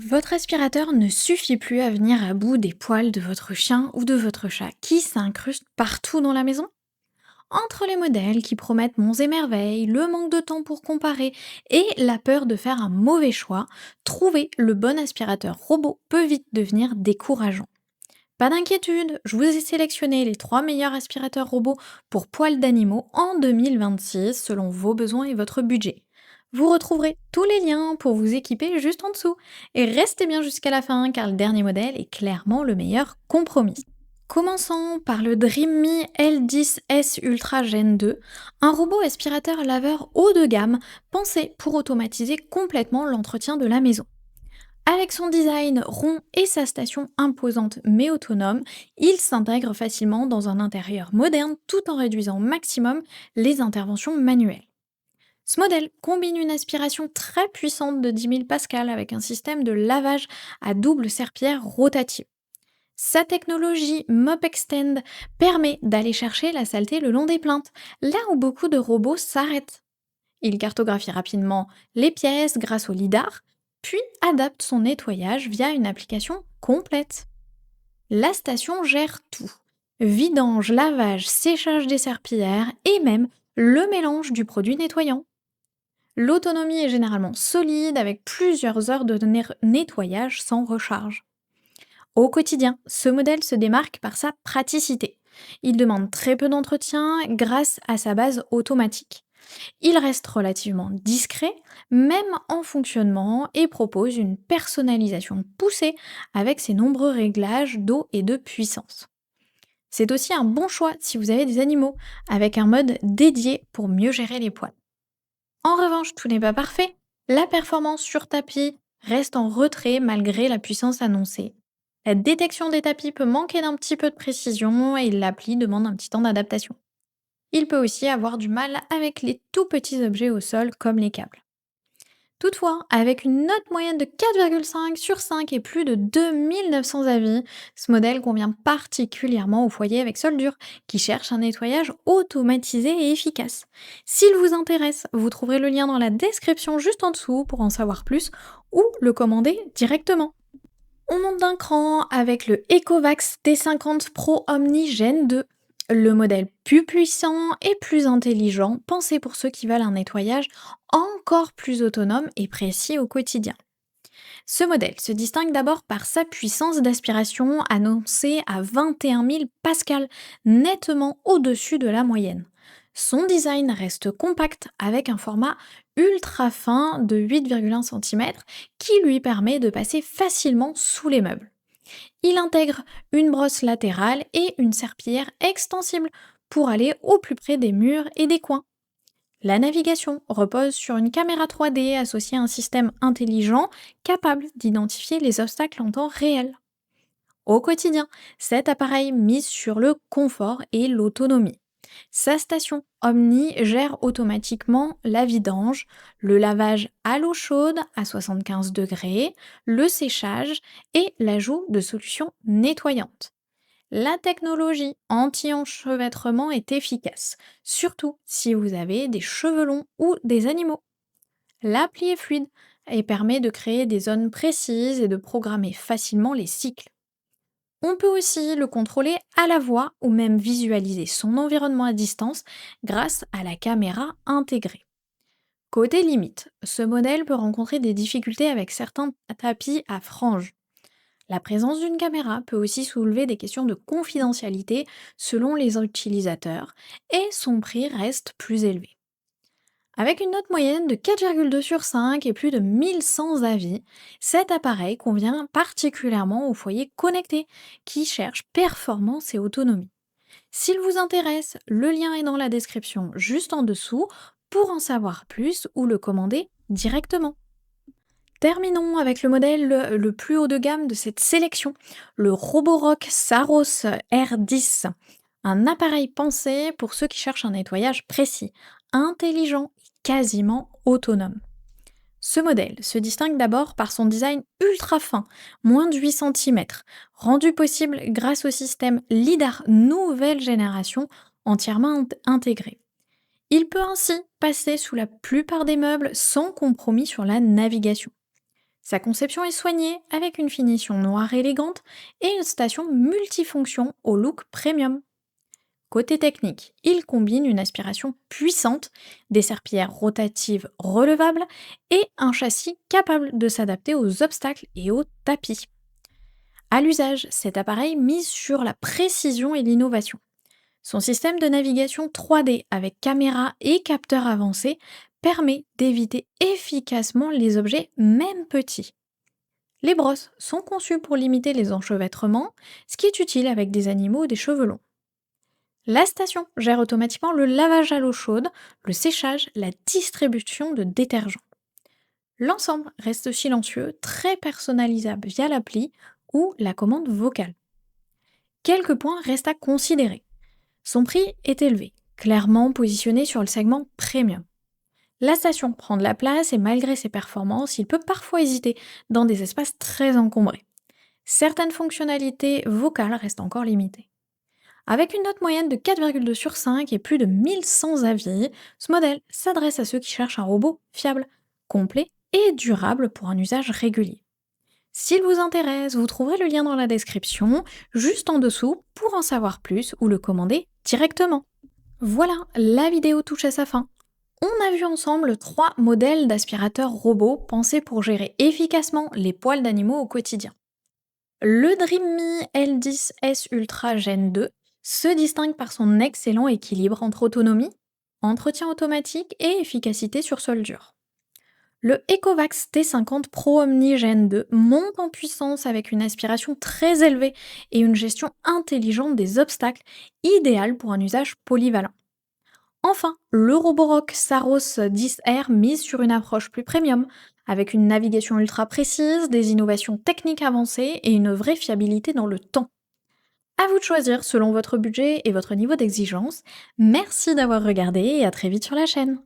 Votre aspirateur ne suffit plus à venir à bout des poils de votre chien ou de votre chat qui s'incrustent partout dans la maison. Entre les modèles qui promettent monts et merveilles, le manque de temps pour comparer et la peur de faire un mauvais choix, trouver le bon aspirateur robot peut vite devenir décourageant. Pas d'inquiétude, je vous ai sélectionné les 3 meilleurs aspirateurs robots pour poils d'animaux en 2026 selon vos besoins et votre budget. Vous retrouverez tous les liens pour vous équiper juste en dessous. Et restez bien jusqu'à la fin car le dernier modèle est clairement le meilleur compromis. Commençons par le Dreamy L10S Ultra Gen 2, un robot aspirateur laveur haut de gamme pensé pour automatiser complètement l'entretien de la maison. Avec son design rond et sa station imposante mais autonome, il s'intègre facilement dans un intérieur moderne tout en réduisant au maximum les interventions manuelles. Ce modèle combine une aspiration très puissante de 10 000 pascal avec un système de lavage à double serpillière rotative. Sa technologie Mop Extend permet d'aller chercher la saleté le long des plaintes, là où beaucoup de robots s'arrêtent. Il cartographie rapidement les pièces grâce au lidar, puis adapte son nettoyage via une application complète. La station gère tout. Vidange, lavage, séchage des serpillères et même le mélange du produit nettoyant. L'autonomie est généralement solide avec plusieurs heures de nettoyage sans recharge. Au quotidien, ce modèle se démarque par sa praticité. Il demande très peu d'entretien grâce à sa base automatique. Il reste relativement discret, même en fonctionnement, et propose une personnalisation poussée avec ses nombreux réglages d'eau et de puissance. C'est aussi un bon choix si vous avez des animaux, avec un mode dédié pour mieux gérer les poils. En revanche, tout n'est pas parfait. La performance sur tapis reste en retrait malgré la puissance annoncée. La détection des tapis peut manquer d'un petit peu de précision et l'appli demande un petit temps d'adaptation. Il peut aussi avoir du mal avec les tout petits objets au sol comme les câbles. Toutefois, avec une note moyenne de 4,5 sur 5 et plus de 2900 avis, ce modèle convient particulièrement aux foyers avec sol dur qui cherchent un nettoyage automatisé et efficace. S'il vous intéresse, vous trouverez le lien dans la description juste en dessous pour en savoir plus ou le commander directement. On monte d'un cran avec le Ecovacs T50 Pro Omni Gen 2. Le modèle plus puissant et plus intelligent, pensé pour ceux qui veulent un nettoyage encore plus autonome et précis au quotidien. Ce modèle se distingue d'abord par sa puissance d'aspiration annoncée à 21 000 pascal, nettement au-dessus de la moyenne. Son design reste compact avec un format ultra fin de 8,1 cm qui lui permet de passer facilement sous les meubles. Il intègre une brosse latérale et une serpillière extensible pour aller au plus près des murs et des coins. La navigation repose sur une caméra 3D associée à un système intelligent capable d'identifier les obstacles en temps réel. Au quotidien, cet appareil mise sur le confort et l'autonomie. Sa station Omni gère automatiquement la vidange, le lavage à l'eau chaude à 75 degrés, le séchage et l'ajout de solutions nettoyantes. La technologie anti-enchevêtrement est efficace, surtout si vous avez des cheveux longs ou des animaux. L'appli est fluide et permet de créer des zones précises et de programmer facilement les cycles. On peut aussi le contrôler à la voix ou même visualiser son environnement à distance grâce à la caméra intégrée. Côté limite, ce modèle peut rencontrer des difficultés avec certains tapis à franges. La présence d'une caméra peut aussi soulever des questions de confidentialité selon les utilisateurs et son prix reste plus élevé. Avec une note moyenne de 4,2 sur 5 et plus de 1100 avis, cet appareil convient particulièrement aux foyers connectés qui cherchent performance et autonomie. S'il vous intéresse, le lien est dans la description juste en dessous pour en savoir plus ou le commander directement. Terminons avec le modèle le plus haut de gamme de cette sélection, le Roborock Saros R10. Un appareil pensé pour ceux qui cherchent un nettoyage précis, intelligent et quasiment autonome. Ce modèle se distingue d'abord par son design ultra fin, moins de 8 cm, rendu possible grâce au système LIDAR nouvelle génération entièrement intégré. Il peut ainsi passer sous la plupart des meubles sans compromis sur la navigation. Sa conception est soignée avec une finition noire élégante et une station multifonction au look premium. Côté technique, il combine une aspiration puissante, des serpillères rotatives relevables et un châssis capable de s'adapter aux obstacles et aux tapis. À l'usage, cet appareil mise sur la précision et l'innovation. Son système de navigation 3D avec caméra et capteur avancé permet d'éviter efficacement les objets même petits. Les brosses sont conçues pour limiter les enchevêtrements, ce qui est utile avec des animaux ou des cheveux longs. La station gère automatiquement le lavage à l'eau chaude, le séchage, la distribution de détergents. L'ensemble reste silencieux, très personnalisable via l'appli ou la commande vocale. Quelques points restent à considérer. Son prix est élevé, clairement positionné sur le segment premium. La station prend de la place et malgré ses performances, il peut parfois hésiter dans des espaces très encombrés. Certaines fonctionnalités vocales restent encore limitées. Avec une note moyenne de 4,2 sur 5 et plus de 1100 avis, ce modèle s'adresse à ceux qui cherchent un robot fiable, complet et durable pour un usage régulier. S'il vous intéresse, vous trouverez le lien dans la description, juste en dessous, pour en savoir plus ou le commander directement. Voilà, la vidéo touche à sa fin. On a vu ensemble 3 modèles d'aspirateurs robots pensés pour gérer efficacement les poils d'animaux au quotidien. Le Dreamy L10S Ultra Gen 2 se distingue par son excellent équilibre entre autonomie, entretien automatique et efficacité sur sol dur. Le Ecovacs T50 Pro Omni Gen 2 monte en puissance avec une aspiration très élevée et une gestion intelligente des obstacles, idéale pour un usage polyvalent. Enfin, le Roborock Saros 10R mise sur une approche plus premium, avec une navigation ultra précise, des innovations techniques avancées et une vraie fiabilité dans le temps. À vous de choisir selon votre budget et votre niveau d'exigence. Merci d'avoir regardé et à très vite sur la chaîne.